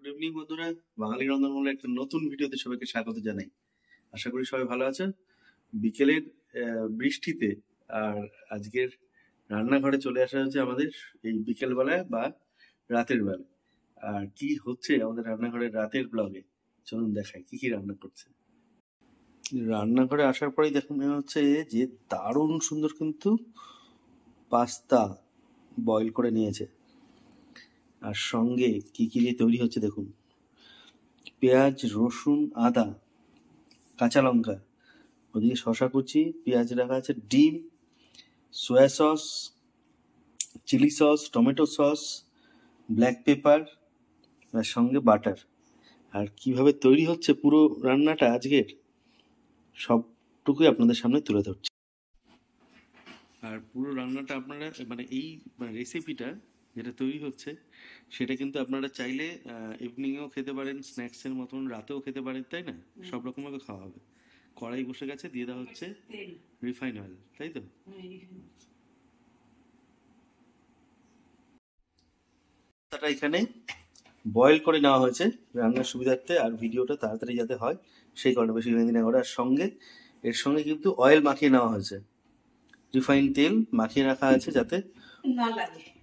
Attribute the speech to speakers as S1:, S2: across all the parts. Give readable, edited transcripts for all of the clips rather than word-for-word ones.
S1: Good evening বন্ধুরা, বাঙালি রন্ধনমূলে একটা নতুন ভিডিওতে সবাইকে স্বাগত জানাই। আশা করি সবাই ভালো আছেন। বিকেলের বৃষ্টিতে আর আজকের রান্নাঘরে চলে আসা হচ্ছে আমাদের এই বিকেলবেলায় বা রাতের বেলায়। আর কি হচ্ছে আমাদের রান্নাঘরের রাতের ব্লগে, চলুন দেখাই কি কি রান্না করছে। রান্নাঘরে আসার পরেই দেখুন মনে হচ্ছে যে দারুণ সুন্দর কিন্তু পাস্তা বয়েল করে নিয়েছে। আর সঙ্গে কি কি দিয়ে তৈরি হচ্ছে দেখুন, পেঁয়াজ, রসুন, আদা, কাঁচা লঙ্কা, ওদিকে শশা কুচি, পেঁয়াজ রাখা আছে, ডিম, soya sauce, chilli sauce, tomato sauce, black pepper, আর সঙ্গে বাটার। আর কিভাবে তৈরি হচ্ছে পুরো রান্নাটা আজকের সবটুকুই আপনাদের সামনে তুলে ধরছি। আর পুরো রান্নাটা আপনারা এই রেসিপিটা যেটা তৈরি হচ্ছে সেটা কিন্তু আপনারা চাইলে ইভিনিংয়েও খেতে পারেন, স্ন্যাক্সের মতন রাতেও খেতে পারেন, তাই না? সব রকমভাবে খাওয়া হবে। কড়াই বসে গেছে, দিয়ে দেওয়া হচ্ছে রিফাইন অয়েল, তাই তো? পাস্তাটা এখানে বয়েল করে নেওয়া হয়েছে রান্নার সুবিধার্থে, আর ভিডিওটা তাড়াতাড়ি যাতে হয় সেই কারণে বেশি দিন করে। আর সঙ্গে এর সঙ্গে কিন্তু অয়েল মাখিয়ে নেওয়া হয়েছে, রিফাইন তেল মাখিয়ে রাখা আছে যাতে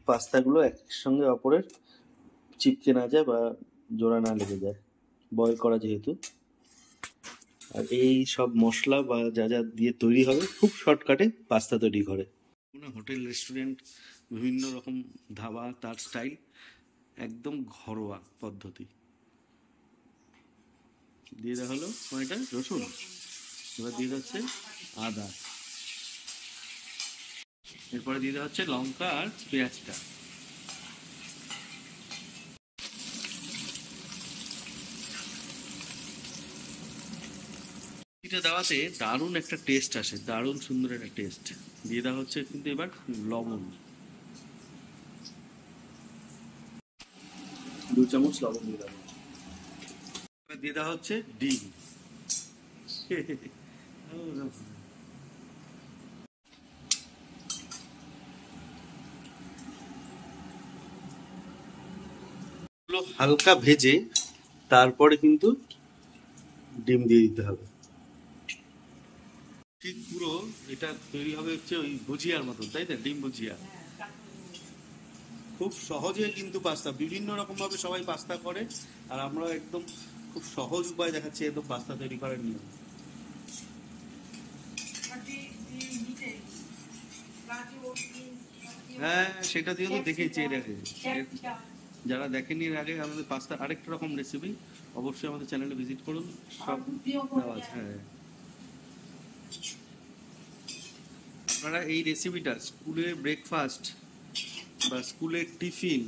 S1: পাস্তাগুলো একসঙ্গে অপরের চিপকে না যায় বা জোড়া না লেগে যায়, বয়েল করা যেহেতু। আর এই সব মশলা বা যা যা দিয়ে তৈরি হবে খুব শর্টকাটে পাস্তা তৈরি করে। হোটেল, রেস্টুরেন্ট, বিভিন্ন রকম ধাবা, তার স্টাইল একদম ঘরোয়া পদ্ধতি। দিয়ে দেওয়া হলো কয়টা রসুন, এবার দিয়ে হচ্ছে আদা, এরপরে দিয়ে দেওয়া হচ্ছে লঙ্কা আর পেঁয়াজটা। এটা দেওয়াতে দারুণ একটা টেস্ট আসে, দারুণ সুন্দর একটা টেস্ট। দিয়ে দেওয়া হচ্ছে কিন্তু এবার লবণ, 2 চামচ লবণ দিয়ে দেওয়া। এবার দিয়ে দেওয়া হচ্ছে ডিম। হালকা ভেজে তারপরে কিন্তু ডিম দিয়ে দিতে হবে। ঠিক পুরো এটা তৈরি হবে হচ্ছে ওই ভুজিয়ার মতো, তাই না? ডিম ভুজিয়া। খুব সহজে কিন্তু পাস্তা, বিভিন্ন রকম ভাবে সবাই পাস্তা করে, আর আমরা একদম খুব সহজ উপায় দেখাচ্ছি একদম পাস্তা তৈরি করার নিয়ম। হ্যাঁ, সেটা দিয়ে তো দেখেছি এর আগে। যারা দেখেনি এর আগে আমাদের পাস্তা আরেকটা রকম রেসিপি, অবশ্যই আমাদের চ্যানেলে ভিজিট করুন, সব দেওয়া আছে। হ্যাঁ, আপনারা এই রেসিপিটা স্কুলের ব্রেকফাস্ট বা স্কুলের টিফিন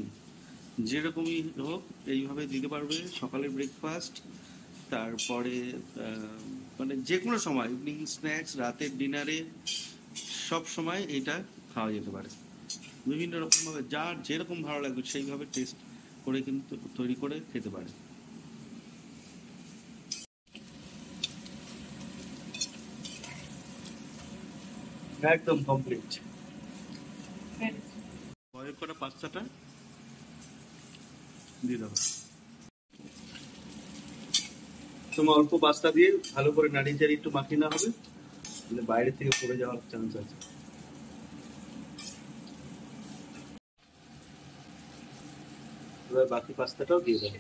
S1: যেরকমই হোক এইভাবে দিতে পারবে। সকালের ব্রেকফাস্ট, তারপরে যে কোনো সময় ইভিনিং স্ন্যাক্স, রাতের ডিনারে, সব সময় এটা খাওয়া যেতে পারে। বিভিন্ন রকমভাবে যার যেরকম ভালো লাগবে সেইভাবে টেস্ট করে কিন্তু তৈরি করে খেতে পারে। একদম কমপ্লিট। বয়েল করা পাস্তাটা দিয়ে দেবো। তোমার অল্প পাস্তা দিয়ে ভালো করে নাড়িয়ে চাড়িয়ে একটু মাখিয়ে নেওয়া হবে, বাইরে থেকে পড়ে যাওয়ার চান্স আছে। এবার বাকি পাস্তাটাও দিয়ে দেবো।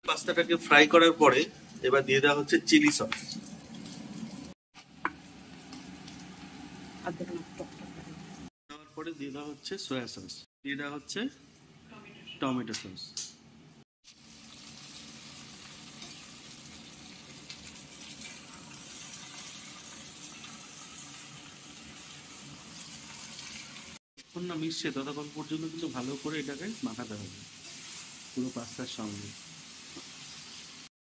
S1: পাস্তাটাকে ফ্রাই করার পরে এবার দিয়ে দেওয়া হচ্ছে চিলি সস, দেওয়ার পরে দিয়ে দেওয়া হচ্ছে সয়া সস, দিয়ে দেওয়া হচ্ছে টমেটো সস। যতক্ষণ না মিশছে ততক্ষণ পর্যন্ত কিন্তু ভালো করে এটাকে মাখাতে হবে পুরো পাস্তার সঙ্গে।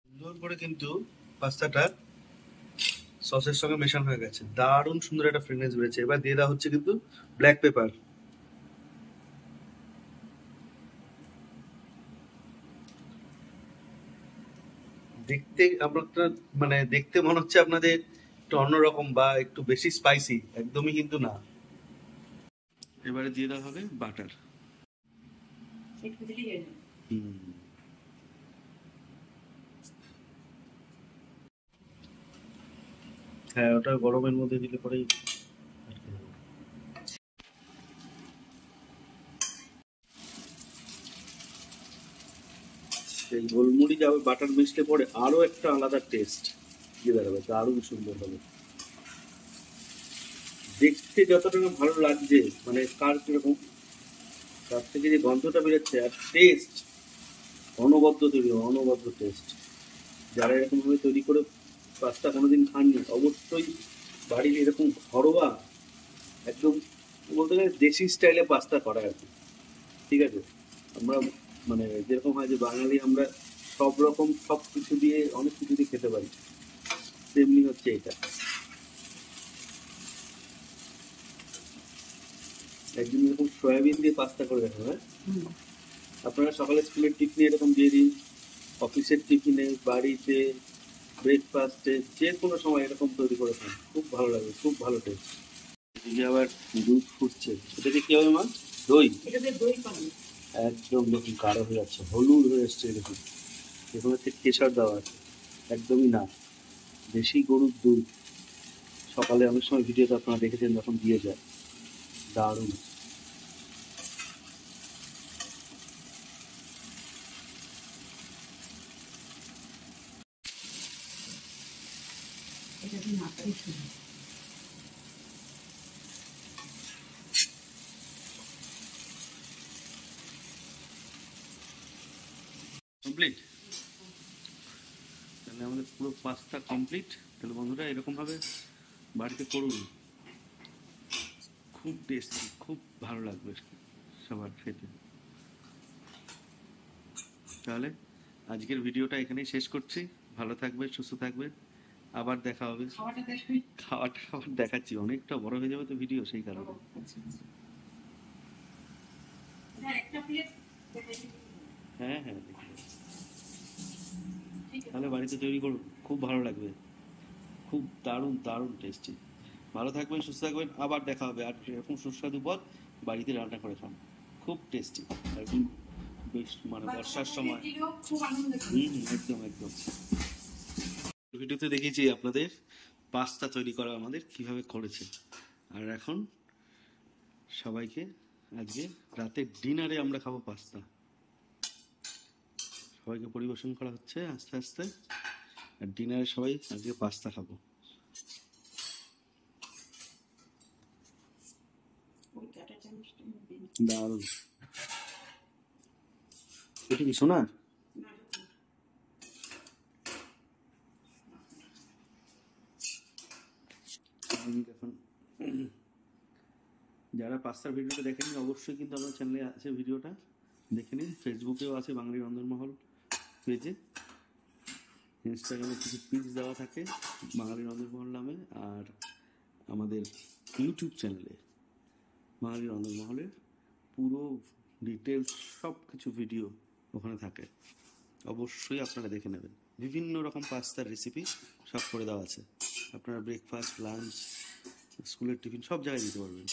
S1: সুন্দর করে কিন্তু পাস্তাটা সসের সঙ্গে মেশানো হয়ে গেছে, দারুণ সুন্দর একটা ফ্রেগনেন্স বেরোচ্ছে। এবার দিয়ে দেওয়া হচ্ছে কিন্তু ব্ল্যাক পেপার। দেখতে আপনার দেখতে মনে হচ্ছে আপনাদের একটু অন্যরকম বা একটু বেশি স্পাইসি, একদমই কিন্তু না। এবারে দিয়ে দেওয়া হবে বাটার। হ্যাঁ, ওটা গরমের মধ্যে দিলে পরেই এই গোলমরিচ আর বাটার মিশলে পরে আরো একটা আলাদা টেস্ট দিয়ে দাঁড়াবে, দারুণ সুন্দর হবে। দেখতে যতটা না ভালো লাগছে, মানে কার কিরকম, তার থেকে যে গন্ধটা বেরোচ্ছে আর টেস্ট অনবদ্য তৈরি, অনবদ্য টেস্ট। যারা এরকম ভাবে তৈরি করে পাস্তা কোনোদিন খাননি, অবশ্যই বাড়ির এরকম ঘরোয়া একদম বলতে গেলে দেশি স্টাইলে পাস্তা করা আর কি। ঠিক আছে, আমরা মানে যেরকম হয় যে বাঙালি আমরা সব রকম সব কিছু দিয়ে অনেক কিছু দিয়ে খেতে পারি, তেমনি হচ্ছে এটা। একদিন এরকম সয়াবিন দিয়ে পাস্তা করে দেখো। হ্যাঁ, আপনারা সকালে স্কুলের টিফিনে এরকম দিয়ে দিন, অফিসের টিফিনে, বাড়িতে, ব্রেকফাস্টে, যে কোনো সময় এরকম তৈরি করে খান, খুব ভালো লাগে, খুব ভালো টেস্ট। এদিকে আবার দুধ ফুটছে, এটাকে কি হবে মা? দই। একদম দেখুন গাঢ় হয়ে যাচ্ছে, হলুদ হয়ে এসছে দেখুন। এখানে হচ্ছে কেশর দেওয়া আছে, একদমই না, দেশি গরুর দুধ। সকালে অনেক সময় ভিডিওতে আপনারা দেখেছেন যখন দিয়ে যায়, দারুণ। কমপ্লিট, তাহলে আমাদের পুরো পাস্তা কমপ্লিট। তাহলে বন্ধুরা এরকমভাবে বাড়িতে করুন, খুব টেস্টি, খুব ভালো লাগবে সবার খেতে। তাহলে আজকের ভিডিওটা এখানেই শেষ করছি। ভালো থাকবে, সুস্থ থাকবে, আবার দেখা হবে। খাওয়াটা আবার দেখাচ্ছি, অনেকটা বড় হয়ে যাবে তো ভিডিও, সেই কারণে। হ্যাঁ হ্যাঁ, তাহলে বাড়িতে তৈরি করুন, খুব ভালো লাগবে, খুব দারুণ দারুণ টেস্টি। ভালো থাকবেন, সুস্থ থাকবেন, আবার দেখা হবে। আর এরকম সুস্বাদু পদ বাড়িতে রান্না করে খান, খুব টেস্টি। একদম বেশ, মানে বর্ষার সময়। একদম একদম। ভিডিওতে দেখিয়েছি আপনাদের পাস্তা তৈরি করা আমাদের কিভাবে করেছে। আর এখন সবাইকে আজকে রাতের ডিনারে আমরা খাবো পাস্তা, সবাইকে পরিবেশন করা হচ্ছে আস্তে আস্তে। আর ডিনারে সবাই আজকে পাস্তা খাবো, দারুণ। এটা কি শোনা? এখন যারা পাস্তার ভিডিওটা দেখেনি অবশ্যই কিন্তু আমার চ্যানেলে আছে ভিডিওটা, দেখে নিন। ফেসবুকেও আছে বাঙালি রন্ধনমহল পেজে, ইনস্টাগ্রামে কিছু পিক্স দেওয়া থাকে বাঙালি রন্ধনমহল নামে, আর আমাদের ইউটিউব চ্যানেলে বাঙালি রন্ধনমহলের পুরো ডিটেলস সব কিছু ভিডিও ওখানে থাকে, অবশ্যই আপনারা দেখে নেবেন। বিভিন্ন রকম পাস্তার রেসিপি সব করে দেওয়া আছে, আপনারা ব্রেকফাস্ট, লাঞ্চ, স্কুলের টিফিন সব জায়গায় দিতে পারবেন।